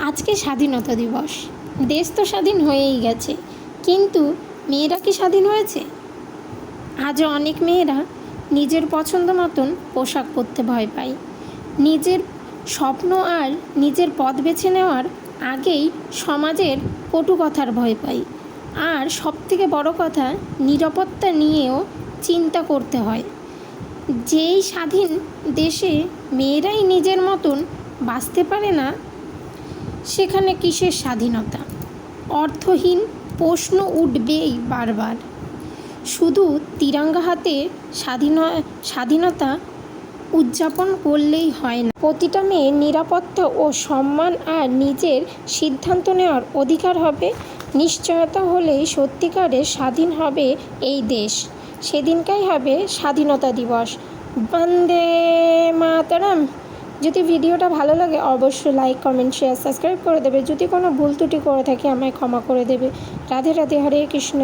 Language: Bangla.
আজকে স্বাধীনতা দিবস। দেশ তো স্বাধীন হয়েই গেছে, কিন্তু মেয়েরা কি স্বাধীন হয়েছে? আজও অনেক মেয়েরা নিজের পছন্দ মতন পোশাক পরতে ভয় পায়। নিজের স্বপ্ন আর নিজের পথ বেছে নেওয়ার আগেই সমাজের কটু কথার ভয় পায়। আর সবথেকে বড় কথা, নিরাপত্তা নিয়েও চিন্তা করতে হয়। যেই স্বাধীন দেশে মেয়েরাই নিজের মতন বাঁচতে পারে না, সেখানে কিসের স্বাধীনতা? অর্থহীন প্রশ্ন উঠবেই বারবার। শুধু তিরঙ্গা হাতে স্বাধীনতা উদযাপন করলেই হয় না। প্রতিটা মেয়ের নিরাপত্তা ও সম্মান আর নিজের সিদ্ধান্ত নেওয়ার অধিকার হবে। নিশ্চয়তা হলেই সত্যিকারের স্বাধীন হবে এই দেশ। সেদিনটাই হবে স্বাধীনতা দিবস। বন্দে মাতরম। যদি ভিডিওটা ভালো লাগে অবশ্যই লাইক, কমেন্ট, শেয়ার, সাবস্ক্রাইব করে দেবে। যদি কোনো ভুল ত্রুটি করে থাকি আমায় ক্ষমা করে দেবে। রাধে রাধে, হরে কৃষ্ণ।